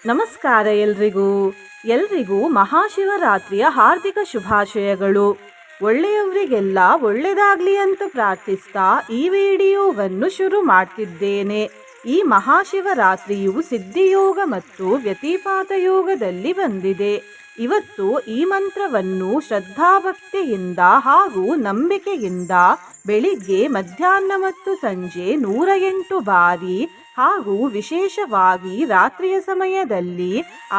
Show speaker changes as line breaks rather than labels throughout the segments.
ನಮಸ್ಕಾರ ಎಲ್ರಿಗೂ ಮಹಾಶಿವರಾತ್ರಿಯ ಹಾರ್ದಿಕ ಶುಭಾಶಯಗಳು. ಒಳ್ಳೆಯವರಿಗೆಲ್ಲ ಒಳ್ಳೆದಾಗ್ಲಿ ಅಂತ ಪ್ರಾರ್ಥಿಸ್ತಾ ಈ ವಿಡಿಯೋವನ್ನು ಶುರು ಮಾಡ್ತಿದ್ದೇನೆ. ಈ ಮಹಾಶಿವರಾತ್ರಿಯು ಸಿದ್ಧಿಯೋಗ ಮತ್ತು ವ್ಯತಿಪಾತ ಯೋಗದಲ್ಲಿ ಬಂದಿದೆ. ಇವತ್ತು ಈ ಮಂತ್ರವನ್ನು ಶ್ರದ್ಧಾಭಕ್ತಿಯಿಂದ ಹಾಗೂ ನಂಬಿಕೆಯಿಂದ ಬೆಳಿಗ್ಗೆ, ಮಧ್ಯಾಹ್ನ ಮತ್ತು ಸಂಜೆ 108 ಬಾರಿ ಹಾಗೂ ವಿಶೇಷವಾಗಿ ರಾತ್ರಿಯ ಸಮಯದಲ್ಲಿ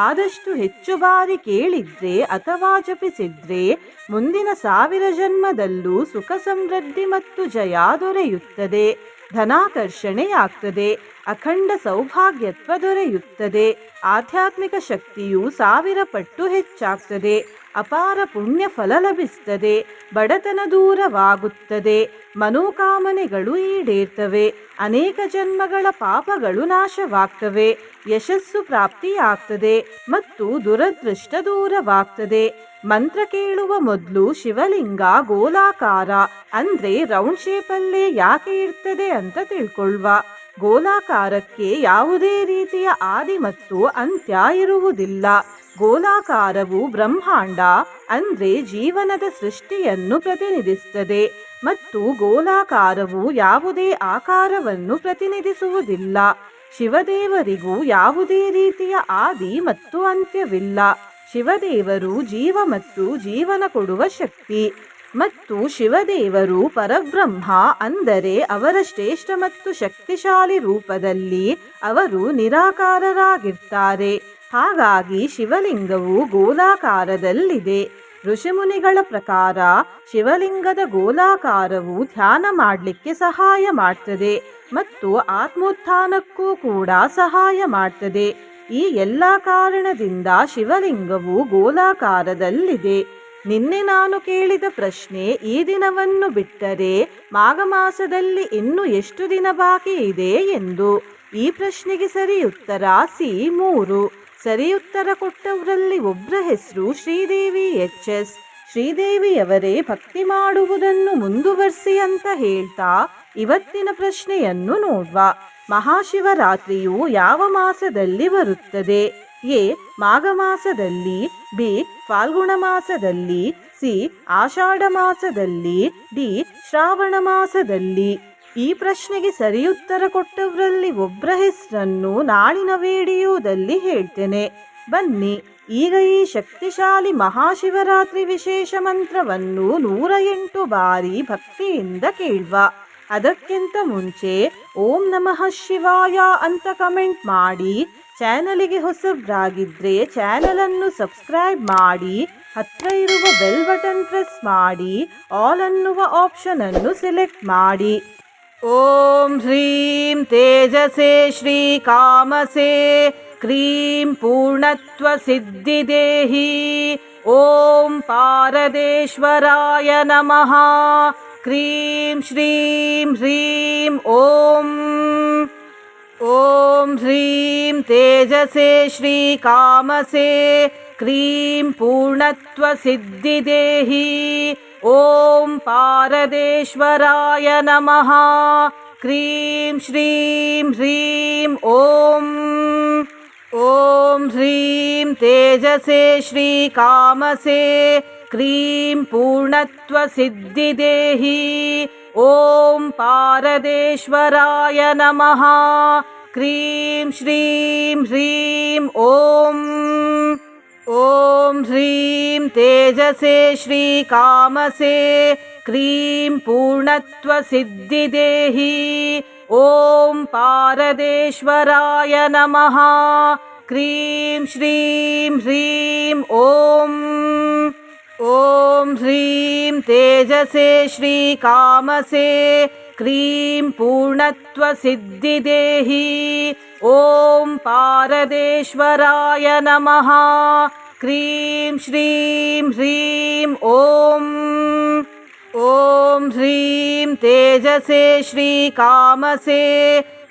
ಆದಷ್ಟು ಹೆಚ್ಚು ಬಾರಿ ಕೇಳಿದ್ರೆ ಅಥವಾ ಜಪಿಸಿದ್ರೆ ಮುಂದಿನ 1000 ಜನ್ಮದಲ್ಲೂ ಸುಖ ಸಮೃದ್ಧಿ ಮತ್ತು ಜಯ ದೊರೆಯುತ್ತದೆ. ಧನಾಕರ್ಷಣೆಯಾಗ್ತದೆ, ಅಖಂಡ ಸೌಭಾಗ್ಯತ್ವ ದೊರೆಯುತ್ತದೆ, ಆಧ್ಯಾತ್ಮಿಕ ಶಕ್ತಿಯು 1000 ಪಟ್ಟು ಹೆಚ್ಚಾಗ್ತದೆ, ಅಪಾರ ಪುಣ್ಯ ಫಲ ಲಭಿಸ್ತದೆ, ಬಡತನ ದೂರವಾಗುತ್ತದೆ, ಮನೋಕಾಮನೆಗಳು ಈಡೇರ್ತವೆ, ಅನೇಕ ಜನ್ಮಗಳ ಪಾಪಗಳು ನಾಶವಾಗ್ತವೆ, ಯಶಸ್ಸು ಪ್ರಾಪ್ತಿಯಾಗ್ತದೆ ಮತ್ತು ದುರದೃಷ್ಟ ದೂರವಾಗ್ತದೆ. ಮಂತ್ರ ಕೇಳುವ ಮೊದಲು ಶಿವಲಿಂಗ ಗೋಲಾಕಾರ ಅಂದ್ರೆ ರೌಂಡ್ ಶೇಪಲ್ಲೇ ಯಾಕೆ ಇರ್ತದೆ ಅಂತ ತಿಳ್ಕೊಳ್ವ. ಗೋಲಾಕಾರಕ್ಕೆ ಯಾವುದೇ ರೀತಿಯ ಆದಿ ಮತ್ತು ಅಂತ್ಯ ಇರುವುದಿಲ್ಲ. ಗೋಲಾಕಾರವು ಬ್ರಹ್ಮಾಂಡ ಅಂದ್ರೆ ಜೀವನದ ಸೃಷ್ಟಿಯನ್ನು ಪ್ರತಿನಿಧಿಸುತ್ತದೆ ಮತ್ತು ಗೋಲಾಕಾರವು ಯಾವುದೇ ಆಕಾರವನ್ನು ಪ್ರತಿನಿಧಿಸುವುದಿಲ್ಲ. ಶಿವದೇವರಿಗೂ ಯಾವುದೇ ರೀತಿಯ ಆದಿ ಮತ್ತು ಅಂತ್ಯವಿಲ್ಲ. ಶಿವದೇವರು ಜೀವ ಮತ್ತು ಜೀವನ ಕೊಡುವ ಶಕ್ತಿ ಮತ್ತು ಶಿವದೇವರು ಪರಬ್ರಹ್ಮ ಅಂದರೆ ಅವರ ಶ್ರೇಷ್ಠ ಮತ್ತು ಶಕ್ತಿಶಾಲಿ ರೂಪದಲ್ಲಿ ಅವರು ನಿರಾಕಾರರಾಗಿರ್ತಾರೆ. ಹಾಗಾಗಿ ಶಿವಲಿಂಗವು ಗೋಲಾಕಾರದಲ್ಲಿದೆ. ಋಷಿಮುನಿಗಳ ಪ್ರಕಾರ ಶಿವಲಿಂಗದ ಗೋಲಾಕಾರವು ಧ್ಯಾನ ಮಾಡಲಿಕ್ಕೆ ಸಹಾಯ ಮಾಡ್ತದೆ ಮತ್ತು ಆತ್ಮೋತ್ಥಾನಕ್ಕೂ ಕೂಡ ಸಹಾಯ ಮಾಡ್ತದೆ. ಈ ಎಲ್ಲ ಕಾರಣದಿಂದ ಶಿವಲಿಂಗವು ಗೋಲಾಕಾರದಲ್ಲಿದೆ. ನಿನ್ನೆ ನಾನು ಕೇಳಿದ ಪ್ರಶ್ನೆ, ಈ ದಿನವನ್ನು ಬಿಟ್ಟರೆ ಮಾಘ ಮಾಸದಲ್ಲಿ ಇನ್ನು ಎಷ್ಟು ದಿನ ಬಾಕಿ ಇದೆ ಎಂದು. ಈ ಪ್ರಶ್ನೆಗೆ ಸರಿ ಉತ್ತರ C3. ಸರಿ ಉತ್ತರ ಕೊಟ್ಟವರಲ್ಲಿ ಒಬ್ಬರ ಹೆಸರು ಶ್ರೀದೇವಿ HS. ಶ್ರೀದೇವಿಯವರೇ ಭಕ್ತಿ ಮಾಡುವುದನ್ನು ಮುಂದುವರಿಸಿ ಅಂತ ಹೇಳ್ತಾ ಇವತ್ತಿನ ಪ್ರಶ್ನೆಯನ್ನು ನೋಡುವ. ಮಹಾಶಿವರಾತ್ರಿಯು ಯಾವ ಮಾಸದಲ್ಲಿ ಬರುತ್ತದೆ? ಎ ಮಾಘ ಮಾಸದಲ್ಲಿ, ಬಿ ಫಾಲ್ಗುಣ ಮಾಸದಲ್ಲಿ, ಸಿ ಆಷಾಢ ಮಾಸದಲ್ಲಿ, ಡಿ ಶ್ರಾವಣ ಮಾಸದಲ್ಲಿ. ಈ ಪ್ರಶ್ನೆಗೆ ಸರಿಯುತ್ತರ ಕೊಟ್ಟವರಲ್ಲಿ ಒಬ್ಬರ ಹೆಸರನ್ನು ನಾಳಿನ ವಿಡಿಯೋದಲ್ಲಿ ಹೇಳ್ತೇನೆ. ಬನ್ನಿ ಈಗ ಈ ಶಕ್ತಿಶಾಲಿ ಮಹಾಶಿವರಾತ್ರಿ ವಿಶೇಷ ಮಂತ್ರವನ್ನು 108 ಬಾರಿ ಭಕ್ತಿಯಿಂದ ಕೇಳುವ. ಅದಕ್ಕಿಂತ ಮುಂಚೆ ಓಂ ನಮಃ ಶಿವಾಯ ಅಂತ ಕಮೆಂಟ್ ಮಾಡಿ, ಚಾನಲಿಗೆ ಹೊಸಬ್ರಾಗಿದ್ರೆ ಚಾನಲನ್ನು ಸಬ್ಸ್ಕ್ರೈಬ್ ಮಾಡಿ, ಹತ್ರ ಇರುವ ಬೆಲ್ ಬಟನ್ ಪ್ರೆಸ್ ಮಾಡಿ, ಆಲ್ ಅನ್ನುವ ಆಪ್ಷನ್ ಅನ್ನು ಸೆಲೆಕ್ಟ್ ಮಾಡಿ. ಓಂ ಹ್ರೀಂ ತೇಜಸೇ ಶ್ರೀ ಕಾಮಸೇ ಕ್ರೀಂ ಪೂರ್ಣತ್ವ ಸಿದ್ಧಿದೇಹಿ. ಓಂ ಪಾರದೇಶ್ವರಾಯ ನಮಃ. ಕ್ರೀಂ ಶ್ರೀಂ ಹ್ರೀಂ ಓಂ. ಓಂ ಹ್ರೀಂ ತೇಜಸೇ ಶ್ರೀ ಕಾಮಸೇ ಕ್ರೀಂ ಪೂರ್ಣತ್ವ ಸಿದ್ಧಿದೇಹಿ. ಓಂ ಪಾರದೇಶ್ವರಾಯ ನಮಃ. ಕ್ರೀಂ ಶ್ರೀಂ ಹ್ರೀಂ ಓಂ. ಓಂ ಹ್ರೀಂ ತೇಜಸೇ ಶ್ರೀ ಕಾಮಸೇ ಕ್ರೀಂ ಪೂರ್ಣತ್ವ ಸಿದ್ಧಿದೇಹಿ. ಓಂ ಪಾರದೇಶ್ವರಾಯ ನಮಃ. ಕ್ರೀಂ ಶ್ರೀಂ ಹ್ರೀಂ ಓಂ. ಓಂ ಹ್ರೀಂ ತೇಜಸೇ ಶ್ರೀ ಕಾಮಸೇ ಕ್ರೀಂ ಪೂರ್ಣತ್ವ ಸಿದ್ಧಿದೇಹಿ. ಓಂ ಪಾರದೇಶ್ವರಾಯ ನಮಃ. ಕ್ರೀಂ ಶ್ರೀಂ ಹ್ರೀಂ ಓಂ. ಓಂ ಹ್ರೀಂ ತೇಜಸೇ ಶ್ರೀ ಕಾಮಸೇ ಕ್ರೀಂ ಪೂರ್ಣತ್ವ ಸಿದ್ಧಿದೇಹಿ. ಓಂ ಪಾರದೇಶ್ವರಾಯ ನಮಃ. ಕ್ರೀಂ ಶ್ರೀಂ ಹ್ರೀಂ ಓಂ. ಓಂ ಹ್ರೀಂ ತೇಜಸೇ ಶ್ರೀ ಕಾಮಸೇ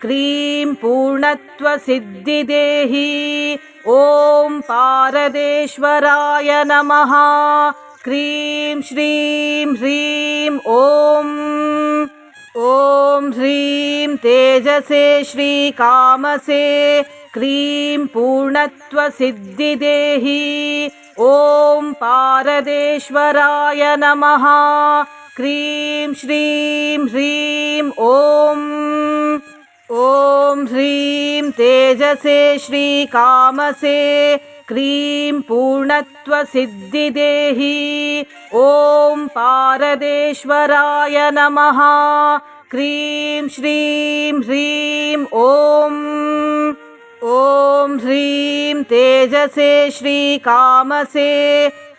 ಕ್ರೀಂ ಪೂರ್ಣತ್ವ ಸಿದ್ಧಿದೇಹಿ. ಓಂ ಪಾರದೇಶ್ವರಾಯ ನಮಃ. ಕ್ರೀಂ ಶ್ರೀಂ ಹ್ರೀಂ ಓಂ. ಓಂ ಹ್ರೀಂ ತೇಜಸೇ ಶ್ರೀ ಕಾಮಸೇ क्रीं पूर्णत्वसिद्धिदेहि ॐ पारदेश्वराय नमः क्रीं श्रीं ह्रीं ॐ ह्रीं तेजसे श्रीकामसे क्रीं पूर्णत्वसिद्धिदेहि ॐ पारदेश्वराय नमः क्रीं श्रीं ह्रीं ॐ ह्रीं तेजसे श्रीकामसे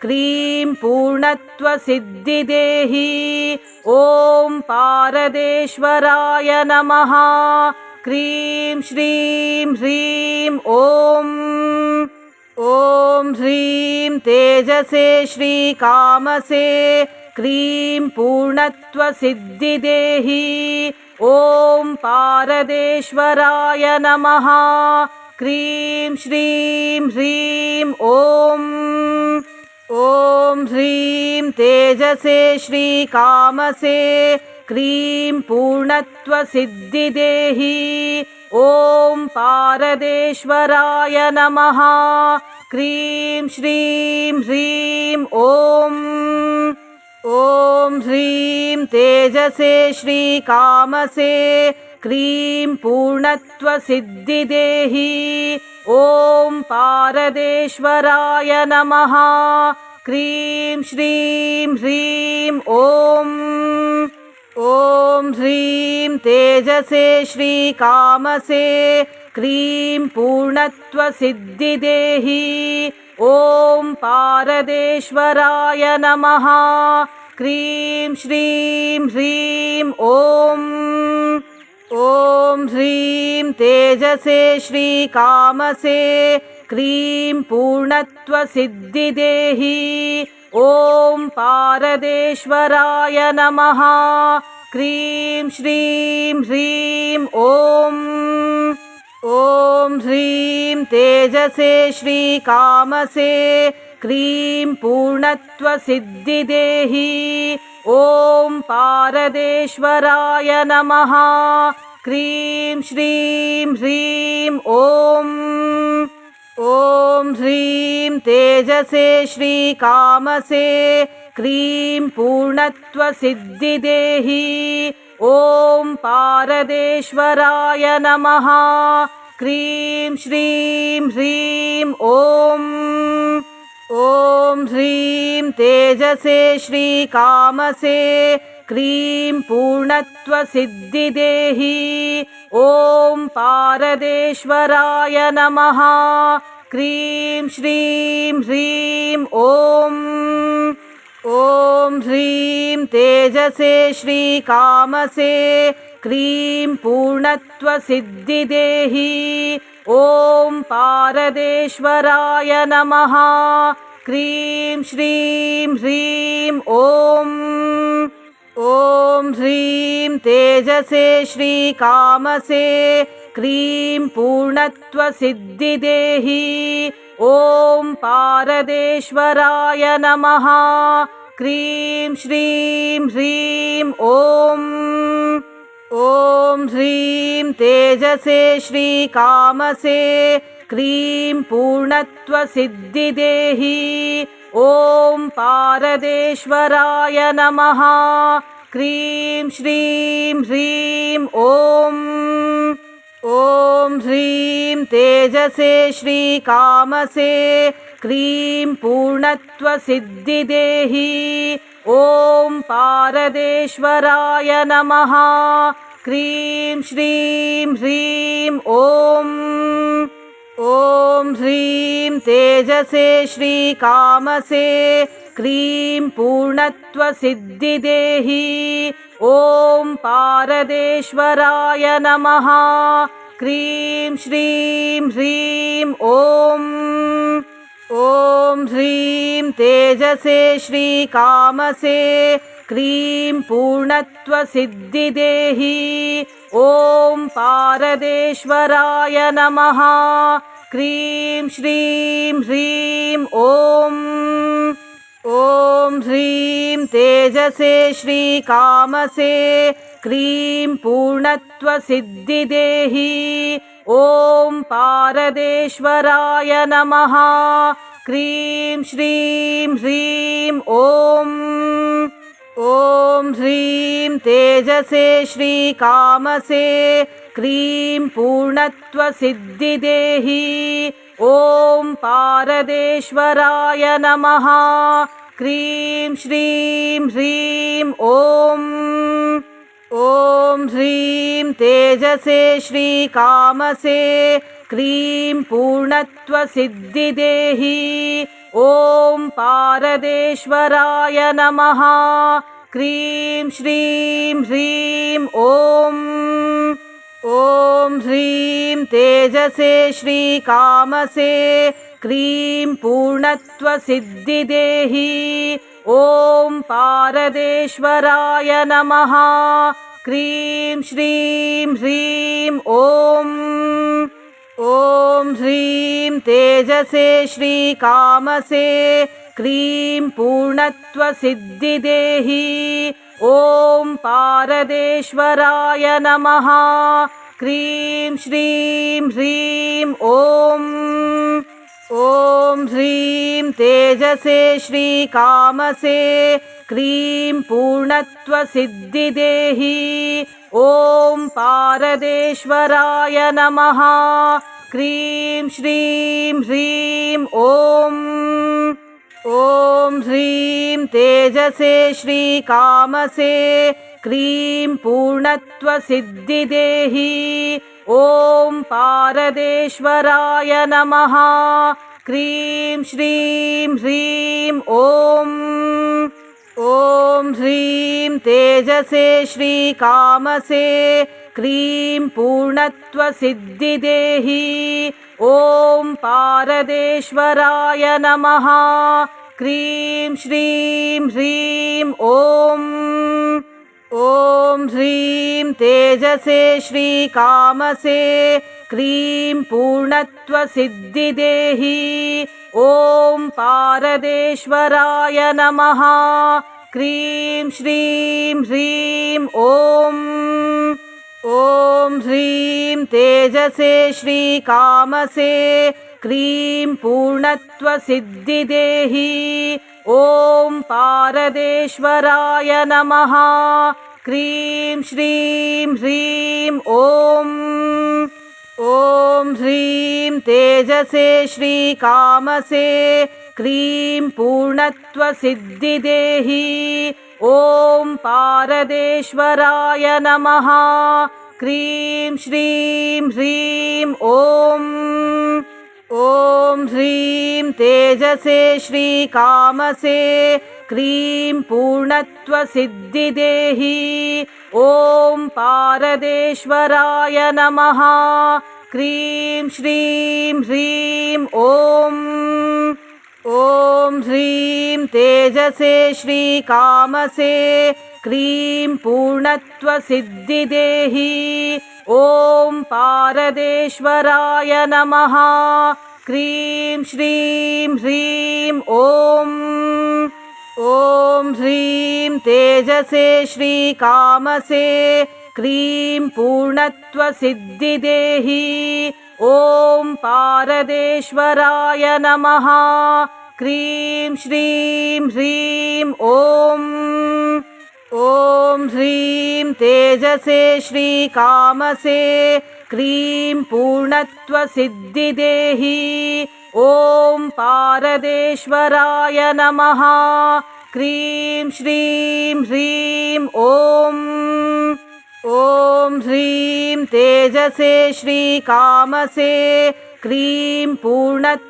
क्रीं पूर्णत्वसिद्धिदेहि ॐ पारदेश्वराय नमः क्रीं श्रीं ह्रीं ॐ ह्रीं तेजसे श्रीकामसे क्रीं पूर्णत्वसिद्धिदेहि ॐ पारदेश्वराय नमः क्रीं श्रीं ह्रीं ॐ ह्रीं तेजसे श्रीकामसे क्रीं पूर्णत्वसिद्धिदेहि ॐ पारदेश्वराय नमः क्रीं श्रीं ह्रीं ॐ ह्रीं तेजसे श्रीकामसे क्रीं पूर्णत्वसिद्धिदेहि ॐ पारदेश्वराय नमः क्रीं श्रीं ह्रीं ॐ ह्रीं तेजसे श्रीकामसे क्रीं पूर्णत्वसिद्धिदेहि ॐ पारदेश्वराय नमः क्रीं श्रीं ह्रीं ॐ ह्रीं तेजसे श्रीकामसे क्रीं पूर्णत्वसिद्धिदेहि ॐ पारदेश्वराय नमः क्रीं श्रीं ह्रीं ॐ ह्रीं तेजसे श्रीकामसे क्रीं पूर्णत्वसिद्धिदेहि ॐ पारदेश्वराय नमः क्रीं श्रीं ह्रीं ॐ ह्रीं तेजसे श्रीकामसे क्रीं पूर्णत्वसिद्धिदेहि ॐ पारदेश्वराय नमः क्रीं श्रीं ह्रीं ॐ ह्रीं तेजसे श्रीकामसे क्रीं पूर्णत्वसिद्धिदेहि ॐ पारदेश्वराय नमः क्रीं श्रीं ह्रीं ॐ ह्रीं तेजसे श्रीकामसे क्रीं पूर्णत्वसिद्धिदेहि ॐ पारदेश्वराय नमः क्रीं श्रीं ह्रीं ॐ ह्रीं तेजसे श्रीकामसे क्रीं पूर्णत्वसिद्धिदेहि ॐ पारदेश्वराय नमः क्रीं श्रीं ह्रीं ॐ ह्रीं तेजसे श्रीकामसे क्रीं पूर्णत्वसिद्धिदेहि ॐ पारदेश्वराय नमः क्रीं श्रीं ह्रीं ॐ ह्रीं तेजसे श्रीकामसे क्रीं पूर्णत्वसिद्धिदेहि ॐ पारदेश्वराय नमः क्रीं श्रीं ह्रीं ॐ ह्रीं तेजसे श्रीकामसे क्रीं पूर्णत्वसिद्धिदेहि ॐ पारदेश्वराय नमः क्रीं श्रीं ह्रीं ॐ ह्रीं तेजसे श्रीकामसे क्रीं पूर्णत्वसिद्धिदेहि ॐ पारदेश्वराय नमः क्रीं श्रीं ह्रीं ॐ ह्रीं तेजसे श्रीकामसे क्रीं पूर्णत्वसिद्धिदेहि ॐ पारदेश्वराय नमः। क्रीं श्रीं ह्रीं ॐ ह्रीं तेजसे श्रीकामसे क्रीं पूर्णत्वसिद्धिदेहि। ॐ पारदेश्वराय नमः। क्रीं श्रीं ह्रीं ॐ ह्रीं तेजसे श्रीकामसे क्रीं पूर्णत्वसिद्धिदेहि। ॐ पारदेश्वराय नमः। क्रीं श्रीं ह्रीं ॐ ह्रीं तेजसे श्रीकामसे क्रीं पूर्णत्वसिद्धिदेहि। ॐ पारदेश्वराय नमः। क्रीं श्रीं ह्रीं ॐ ह्रीं तेजसे श्रीकामसे क्रीं पूर्णत्वसिद्धिदेहि। ॐ पारदेश्वराय नमः। क्रीं श्रीं ह्रीं ॐ ह्रीं तेजसे श्रीकामसे क्रीं पूर्णत्वसिद्धिदेहि। ॐ पारदेश्वराय नमः। क्रीं श्रीं ह्रीं ॐ ह्रीं तेजसे श्रीकामसे क्रीं पूर्णत्वसिद्धिदेहि। ॐ पारदेश्वराय नमः। क्रीं श्रीं ह्रीं ॐ ह्रीं तेजसे श्रीकामसे क्रीं पूर्णत्वसिद्धिदेहि। ॐ पारदेश्वराय नमः। क्रीं श्रीं ह्रीं ॐ ह्रीं तेजसे श्रीकामसे क्रीं पूर्णत्वसिद्धिदेहि। ॐ पारदेश्वराय नमः। क्रीं श्रीं ह्रीं ॐ ह्रीं तेजसे श्रीकामसे क्रीं पूर्णत्वसिद्धिदेहि। ॐ पारदेश्वराय नमः। क्रीं श्रीं ह्रीं ॐ ह्रीं तेजसे श्रीकामसे क्रीं पूर्णत्वसिद्धिदेहि। ॐ पारदेश्वराय नमः। क्रीं श्रीं ह्रीं ॐ ह्रीं तेजसे श्रीकामसे क्रीं पूर्णत्वसिद्धिदेहि। ॐ पारदेश्वराय नमः। क्रीं श्रीं ह्रीं ॐ ह्रीं तेजसे श्रीकामसे क्रीं पूर्णत्वसिद्धिदेहि। ॐ पारदेश्वराय नमः। क्रीं श्रीं ह्रीं ॐ ह्रीं तेजसे श्रीकामसे क्रीं पूर्णत्वसिद्धिदेहि। ॐ पारदेश्वराय नमः। क्रीं श्रीं ह्रीं ॐ ह्रीं तेजसे श्रीकामसे क्रीं पूर्णत्वसिद्धिदेहि। ॐ पारदेश्वराय नमः। क्रीं श्रीं ह्रीं ॐ ह्रीं तेजसे श्रीकामसे क्रीं पूर्णत्वसिद्धिदेहि।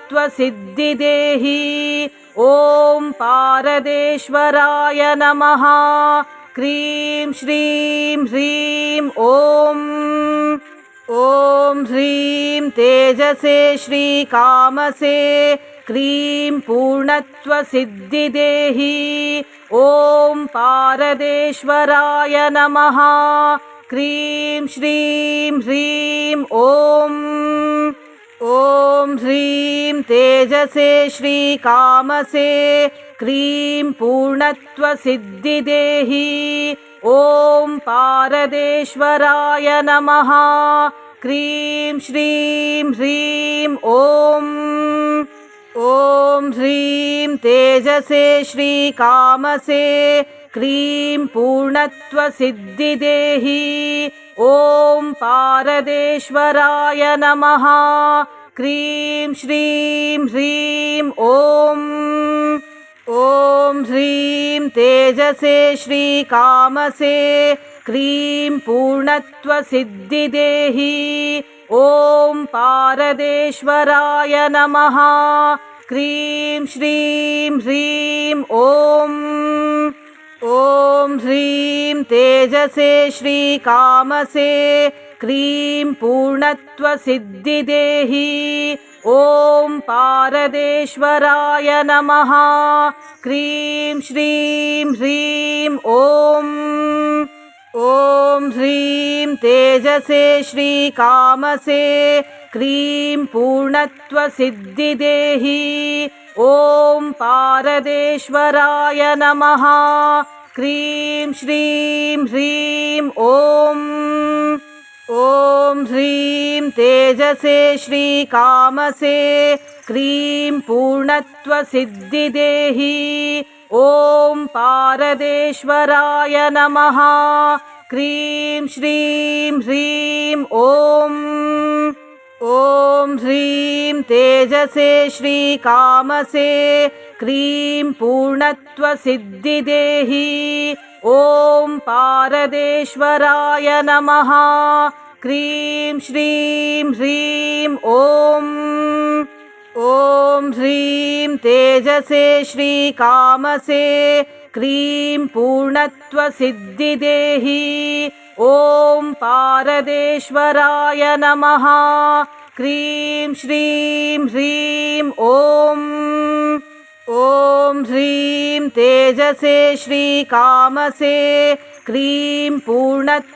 ॐ पारदेश्वराय नमः। क्रीं श्रीं ह्रीं ॐ ह्रीं तेजसे श्रीकामसे क्रीं पूर्णत्वसिद्धिदेहि। ॐ पारदेश्वराय नमः। क्रीं श्रीं ह्रीं ॐ ह्रीं तेजसे श्रीकामसे क्रीं पूर्णत्वसिद्धिदेहि। ॐ पारदेश्वराय नमः। क्रीं श्रीं ह्रीं ॐ ह्रीं तेजसे श्रीकामसे क्रीं पूर्णत्वसिद्धिदेहि ॐ पारदेश्वराय नमः क्रीं श्रीं ह्रीं ॐ ह्रीं तेजसे श्रीकामसे क्रीं पूर्णत्वसिद्धिदेहि ॐ पारदेश्वराय नमः क्रीं श्रीं ह्रीं ॐ ह्रीं तेजसे श्रीकामसे क्रीं पूर्णत्वसिद्धिदेहि ॐ पारदेश्वराय नमः क्रीं श्रीं ह्रीं ॐ ह्रीं तेजसे श्रीकामसे क्रीं पूर्णत्वसिद्धिदेहि ॐ पारदेश्वराय नमः क्रीं श्रीं ह्रीं ॐ ह्रीं तेजसे श्रीकामसे क्रीं पूर्णत्वसिद्धिदेहि ॐ पारदेश्वराय नमः क्रीं श्रीं ह्रीं ॐ ह्रीं तेजसे श्रीकामसे क्रीं पूर्णत्वसिद्धिदेहि ॐ पारदेश्वराय नमः क्रीं श्रीं ह्रीं ॐ ह्रीं तेजसे श्रीकामसे क्रीं पूर्णत्वसिद्धिदेहि ॐ पारदेश्वराय नमः क्रीं श्रीं ह्रीं ॐ ह्रीं तेजसे श्रीकामसे क्रीं पूर्णत्वसिद्धिदेहि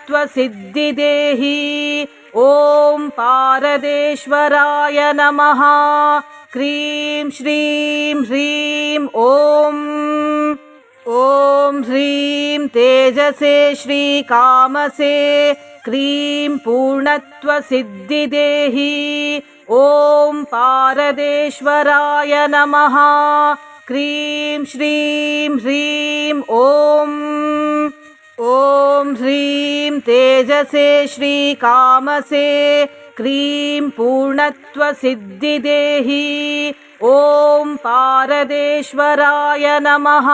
ॐ पारदेश्वराय नमः क्रीं श्रीं ह्रीं ॐ ह्रीं तेजसे श्रीकामसे क्रीं पूर्णत्वसिद्धिदेहि ॐ पारदेश्वराय नमः क्रीं श्रीं ह्रीं ॐ ह्रीं तेजसे श्रीकामसे क्रीं पूर्णत्वसिद्धिदेहि ॐ पारदेश्वराय नमः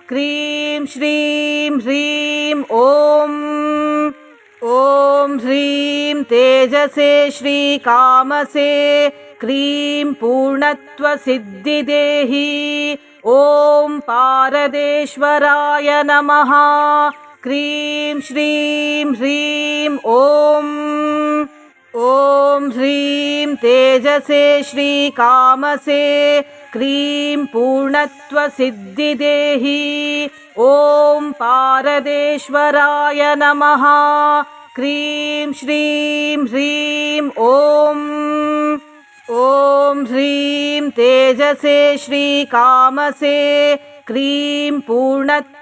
क्रीं श्रीं ह्रीं ॐ ह्रीं तेजसे श्रीकामसे क्रीं पूर्णत्वसिद्धिदेहि ॐ पारदेश्वराय नमः क्रीं श्रीं ह्रीं ॐ ह्रीं तेजसे श्रीकामसे क्रीं पूर्णत्वसिद्धिदेहि ॐ पारदेश्वराय नमः क्रीं श्रीं ह्रीं ॐ ह्रीं तेजसे श्रीकामसे क्रीं पूर्णत्वसिद्धिदेहि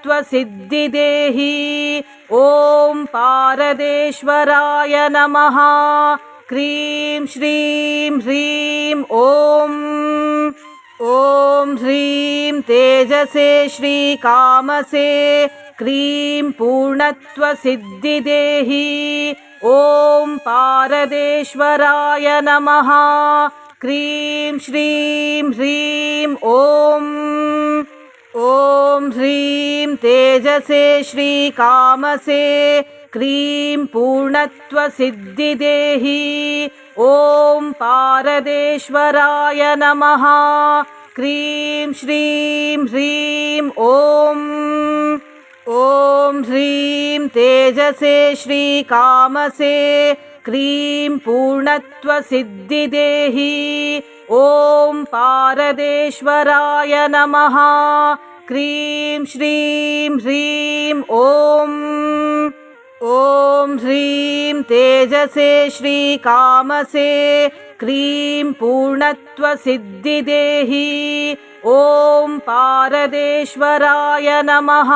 ॐ पारदेश्वराय नमः क्रीं श्रीं ह्रीं ॐ ह्रीं तेजसे श्रीकामसे क्रीं पूर्णत्वसिद्धिदेहि ॐ पारदेश्वराय नमः क्रीं श्रीं ह्रीं ॐ ह्रीं तेजसे श्रीकामसे क्रीं पूर्णत्वसिद्धिदेहि ॐ पारदेश्वराय नमः क्रीं श्रीं ह्रीं ॐ ह्रीं तेजसे श्रीकामसे क्रीं पूर्णत्वसिद्धिदेहि ॐ पारदेश्वराय नमः क्रीं श्रीं ह्रीं ॐ ह्रीं तेजसे श्रीकामसे क्रीं पूर्णत्वसिद्धिदेहि ॐ पारदेश्वराय नमः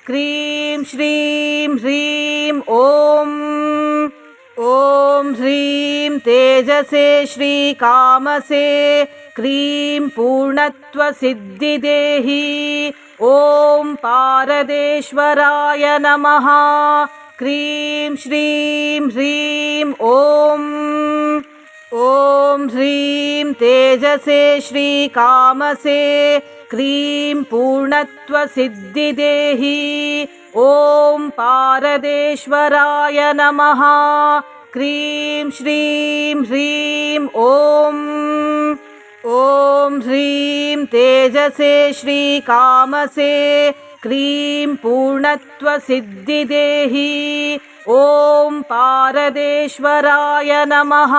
क्रीं श्रीं ह्रीं ॐ ह्रीं तेजसे श्रीकामसे क्रीं पूर्णत्वसिद्धिदेही ॐ पारदेश्वराय नमः क्रीं श्रीं ह्रीं ॐ ह्रीं तेजसे श्रीकामसे क्रीं पूर्णत्वसिद्धिदेही ॐ पारदेश्वराय नमः क्रीं श्रीं ह्रीं ॐ ह्रीं तेजसे श्रीकामसे क्रीं पूर्णत्वसिद्धिदेही ॐ पारदेश्वराय नमः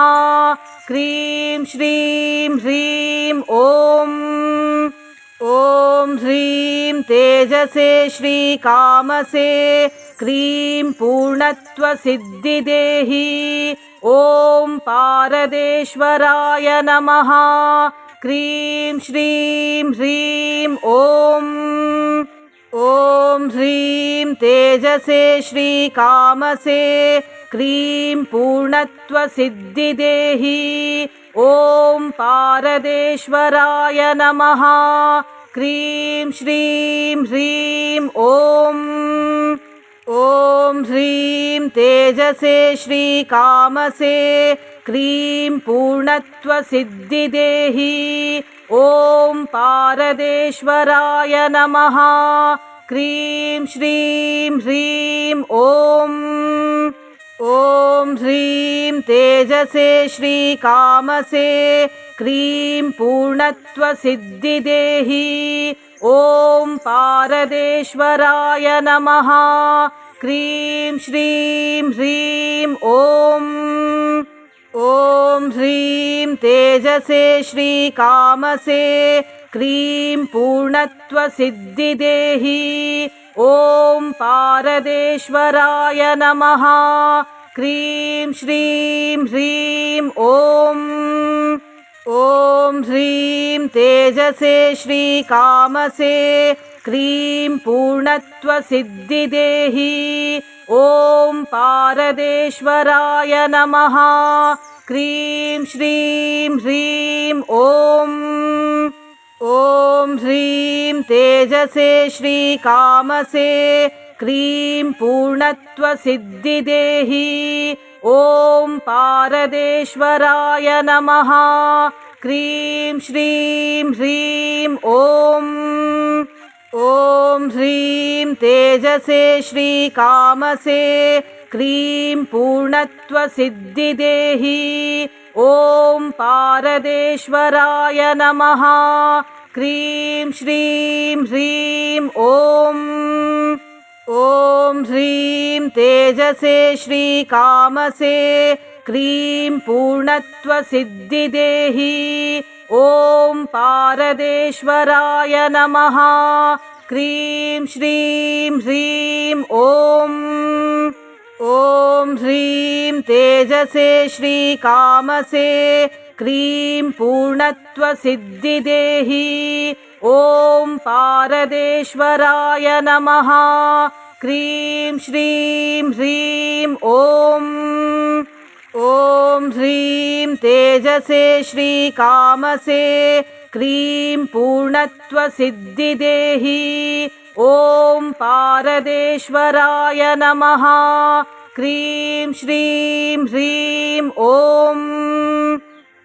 क्रीं श्रीं ह्रीं ॐ ह्रीं तेजसे श्रीकामसे क्रीं पूर्णत्वसिद्धिदेही ॐ पारदेश्वराय नमः क्रीं श्रीं ह्रीं ॐ ह्रीं तेजसे श्रीकामसे क्रीं पूर्णत्वसिद्धिदेही ॐ पारदेश्वराय नमः क्रीं श्रीं ह्रीं ॐ ह्रीं तेजसे श्रीकामसे क्रीं पूर्णत्वसिद्धिदेही ॐ पारदेश्वराय नमः क्रीं श्रीं ह्रीं ॐ ह्रीं तेजसे श्रीकामसे क्रीं पूर्णत्वसिद्धिदेही ॐ पारदेश्वराय नमः क्रीं श्रीं ह्रीं ॐ ह्रीं तेजसे श्रीकामसे क्रीं पूर्णत्वसिद्धिदेही ॐ पारदेश्वराय नमः क्रीं श्रीं ह्रीं ॐ ह्रीं तेजसे श्रीकामसे क्रीं पूर्णत्वसिद्धिदेही ॐ पारदेश्वराय नमः क्रीं श्रीं ह्रीं ॐ ह्रीं तेजसे श्रीकामसे क्रीं पूर्णत्वसिद्धिदेही ॐ पारदेश्वराय नमः क्रीं श्रीं ह्रीं ॐ ह्रीं तेजसे श्रीकामसे क्रीं पूर्णत्वसिद्धिदेही ॐ पारदेश्वराय नमः क्रीं श्रीं ह्रीं ॐ ह्रीं तेजसे श्रीकामसे क्रीं पूर्णत्वसिद्धिदेही ॐ पारदेश्वराय नमः क्रीं श्रीं ह्रीं ॐ ह्रीं तेजसे श्रीकामसे क्रीं पूर्णत्वसिद्धिदेही ॐ पारदेश्वराय नमः क्रीं श्रीं ह्रीं ॐ ह्रीं तेजसे श्रीकामसे क्रीं पूर्णत्वसिद्धिदेही ॐ पारदेश्वराय नमः क्रीं श्रीं ह्रीं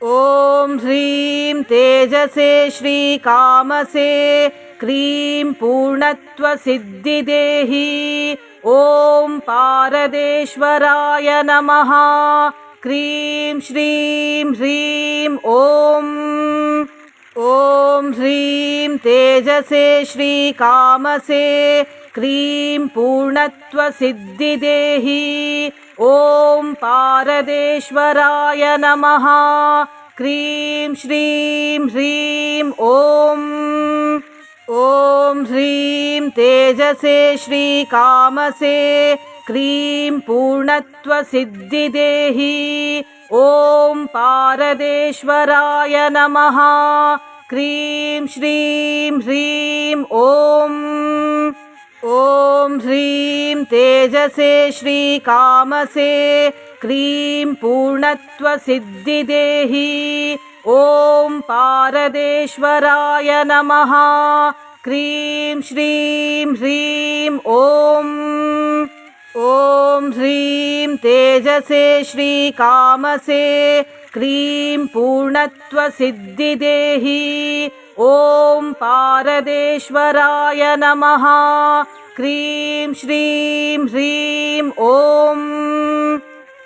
ॐ ह्रीं तेजसे श्रीकामसे क्रीं पूर्णत्वसिद्धिदेही ॐ पारदेश्वराय नमः क्रीं श्रीं ह्रीं ॐ ह्रीं तेजसे श्रीकामसे क्रीं पूर्णत्वसिद्धिदेही ॐ पारदेश्वराय नमः क्रीं श्रीं ह्रीं ॐ ह्रीं तेजसे श्रीकामसे क्रीं पूर्णत्वसिद्धिदेही ॐ पारदेश्वराय नमः क्रीं श्रीं ह्रीं ॐ ह्रीं तेजसे श्रीकामसे क्रीं पूर्णत्वसिद्धिदेहि। ॐ पारदेश्वराय नमः। क्रीं श्रीं ह्रीं ॐ ह्रीं तेजसे श्रीकामसे क्रीं पूर्णत्वसिद्धिदेहि। ॐ पारदेश्वराय नमः। क्रीं श्रीं ह्रीं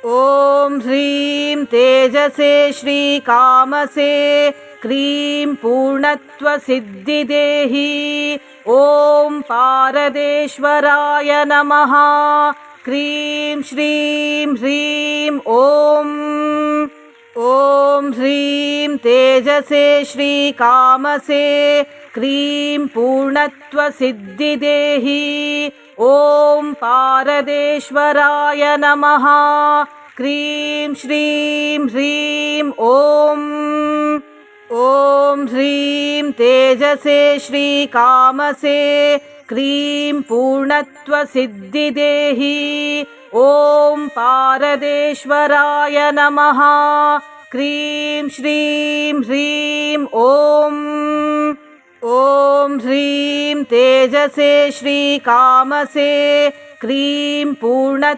ॐ ह्रीं तेजसे श्रीकामसे क्रीं पूर्णत्वसिद्धिदेहि। ॐ पारदेश्वराय नमः। क्रीं श्रीं ह्रीं ॐ ह्रीं तेजसे श्रीकामसे क्रीं पूर्णत्वसिद्धिदेहि। ॐ पारदेश्वराय नमः। क्रीं श्रीं ह्रीं ॐ ह्रीं तेजसे श्रीकामसे क्रीं पूर्णत्वसिद्धिदेहि। ॐ पारदेश्वराय नमः। क्रीं श्रीं ह्रीं ॐ ह्रीं तेजसे श्रीकामसे क्रीं पूर्णत्वसिद्धिदेहि।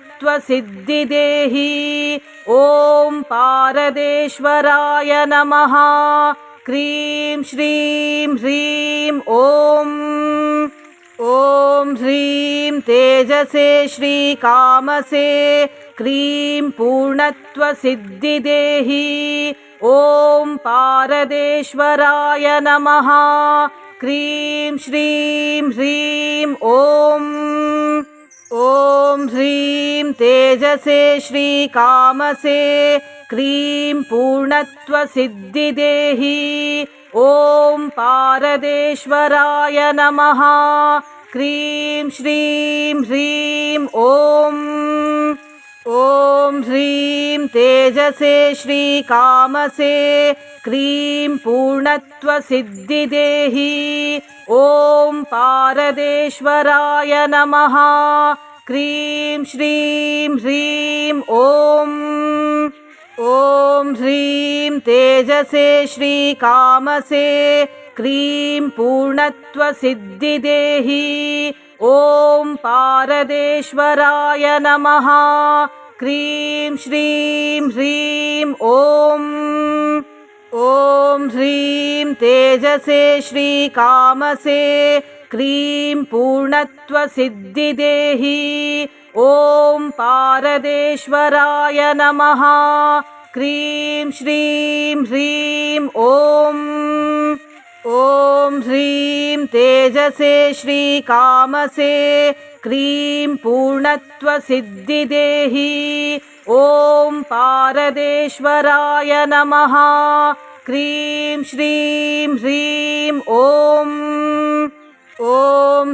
ॐ पारदेश्वराय नमः। क्रीं श्रीं ह्रीं ॐ ह्रीं तेजसे श्रीकामसे क्रीं पूर्णत्वसिद्धिदेहि। ॐ पारदेश्वराय नमः। क्रीं श्रीं ह्रीं ॐ ह्रीं तेजसे श्रीकामसे क्रीं पूर्णत्वसिद्धिदेहि। ॐ पारदेश्वराय नमः। क्रीं श्रीं ह्रीं ॐ ह्रीं तेजसे श्रीकामसे क्रीं पूर्णत्वसिद्धिदेहि। ॐ पारदेश्वराय नमः। क्रीं श्रीं ह्रीं ॐ ह्रीं तेजसे श्रीकामसे क्रीं पूर्णत्वसिद्धिदेहि। ॐ पारदेश्वराय नमः। क्रीं श्रीं ह्रीं ॐ ह्रीं तेजसे श्रीकामसे क्रीं पूर्णत्वसिद्धिदेहि। ॐ पारदेश्वराय नमः। क्रीं श्रीं ह्रीं ॐ ह्रीं तेजसे श्रीकामसे क्रीं पूर्णत्वसिद्धिदेहि। ॐ पारदेश्वराय नमः। क्रीं श्रीं ह्रीं ॐ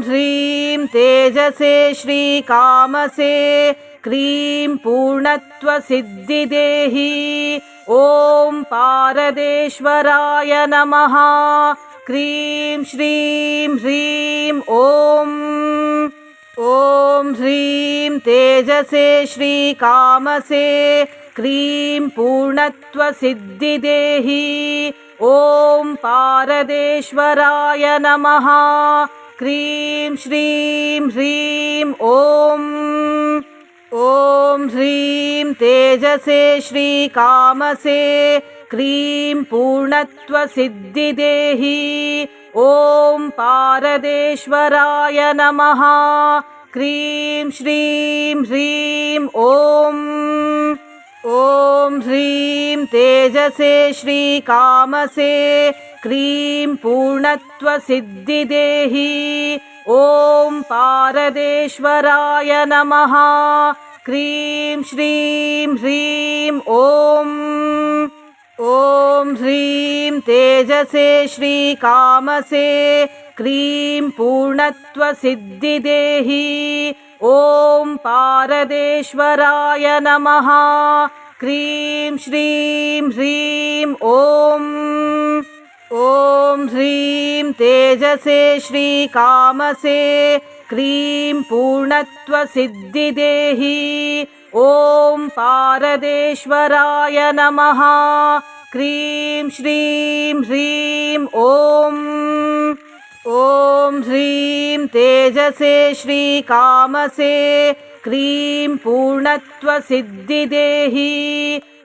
ह्रीं तेजसे श्रीकामसे क्रीं पूर्णत्वसिद्धिदेहि। ॐ पारदेश्वराय नमः। क्रीं श्रीं ह्रीं ॐ ह्रीं तेजसे श्रीकामसे क्रीं पूर्णत्वसिद्धिदेहि। ॐ पारदेश्वराय नमः। क्रीं श्रीं ह्रीं ॐ ह्रीं तेजसे श्रीकामसे क्रीं पूर्णत्वसिद्धिदेहि। ॐ पारदेश्वराय नमः। क्रीं श्रीं ह्रीं ॐ ह्रीं तेजसे श्रीकामसे क्रीं पूर्णत्वसिद्धिदेहि। ॐ पारदेश्वराय नमः। क्रीं श्रीं ह्रीं ॐ ह्रीं तेजसे श्रीकामसे क्रीं पूर्णत्वसिद्धिदेहि। ॐ पारदेश्वराय नमः। क्रीं श्रीं ह्रीं ॐ ह्रीं तेजसे श्रीकामसे क्रीं पूर्णत्वसिद्धिदेहि। ॐ पारदेश्वराय नमः क्रीं श्रीं ह्रीं ॐ ह्रीं तेजसे श्रीकामसे क्रीं पूर्णत्वसिद्धिदेहि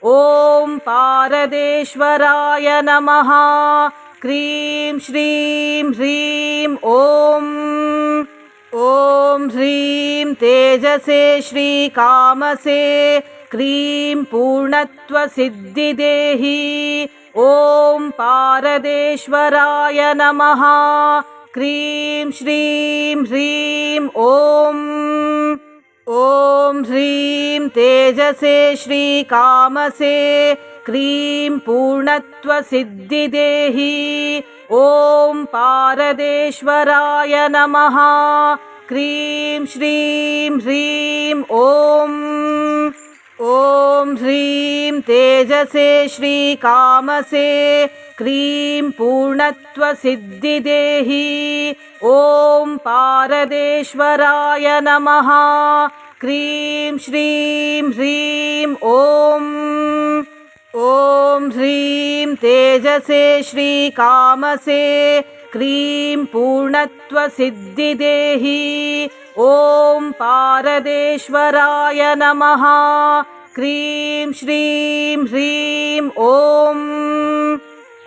ॐ पारदेश्वराय नमः क्रीं श्रीं ह्रीं ॐ ह्रीं तेजसे श्रीकामसे क्रीं पूर्णत्वसिद्धिदेहि ॐ पारदेश्वराय नमः क्रीं श्रीं ह्रीं ॐ ह्रीं तेजसे श्रीकामसे क्रीं पूर्णत्वसिद्धिदेहि ॐ पारदेश्वराय नमः क्रीं श्रीं ह्रीं ॐ ह्रीं तेजसे श्रीकामसे क्रीं पूर्णत्वसिद्धिदेहि ॐ पारदेश्वराय नमः क्रीं श्रीं ह्रीं ॐ ह्रीं तेजसे श्रीकामसे क्रीं पूर्णत्वसिद्धिदेहि ॐ पारदेश्वराय नमः क्रीं श्रीं ह्रीं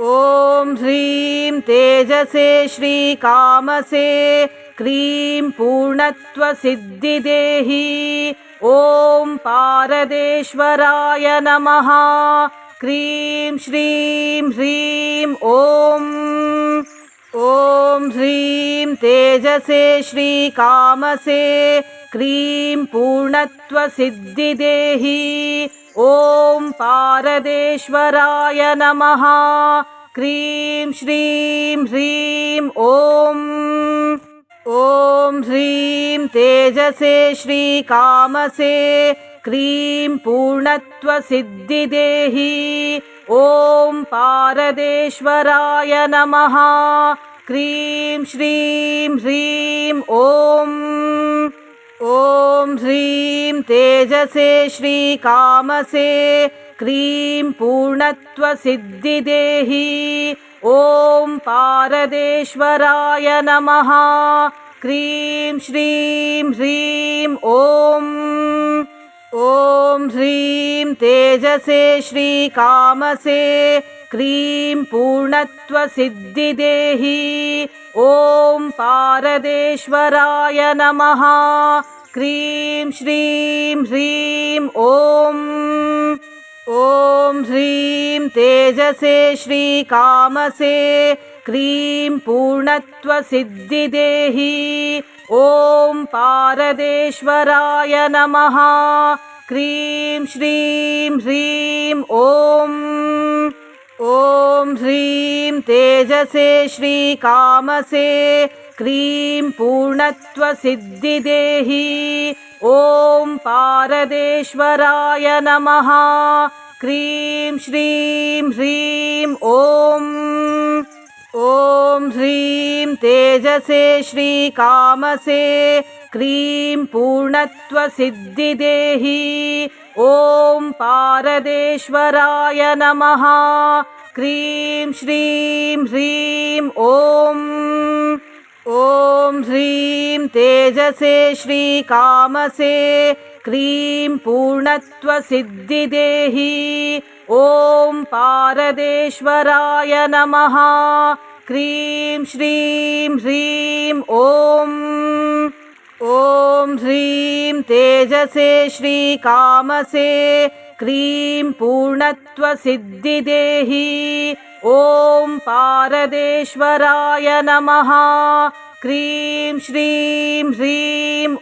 ॐ ह्रीं तेजसे श्रीकामसे क्रीं पूर्णत्वसिद्धिदेहि ॐ पारदेश्वराय नमः क्रीं श्रीं ह्रीं ॐ ह्रीं तेजसे श्रीकामसे क्रीं पूर्णत्वसिद्धिदेहि ॐ पारदेश्वराय नमः क्रीं श्रीं ह्रीं ॐ ह्रीं तेजसे श्रीकामसे क्रीं पूर्णत्वसिद्धिदेहि ॐ पारदेश्वराय नमः क्रीं श्रीं ह्रीं ॐ ह्रीं तेजसे श्रीकामसे क्रीं पूर्णत्वसिद्धिदेहि ॐ पारदेश्वराय नमः क्रीं श्रीं ह्रीं ॐ ह्रीं तेजसे श्रीकामसे क्रीं पूर्णत्वसिद्धिदेहि ॐ पारदेश्वराय नमः क्रीं श्रीं ह्रीं ॐ ह्रीं तेजसे श्रीकामसे क्रीं पूर्णत्वसिद्धिदेहि ॐ पारदेश्वराय नमः क्रीं श्रीं ह्रीं ॐ ह्रीं तेजसे श्रीकामसे क्रीं पूर्णत्वसिद्धिदेहि ॐ पारदेश्वराय नमः क्रीं श्रीं ह्रीं ॐ ह्रीं तेजसे श्रीकामसे क्रीं पूर्णत्वसिद्धिदेहि ॐ पारदेश्वराय नमः क्रीं श्रीं ह्रीं ॐ ह्रीं तेजसे श्रीकामसे क्रीं पूर्णत्वसिद्धिदेहि ॐ पारदेश्वराय नमः क्रीं श्रीं ह्रीं ॐ ह्रीं तेजसे श्रीकामसे क्रीं पूर्णत्वसिद्धिदेहि ॐ पारदेश्वराय नमः क्रीं श्रीं ह्रीं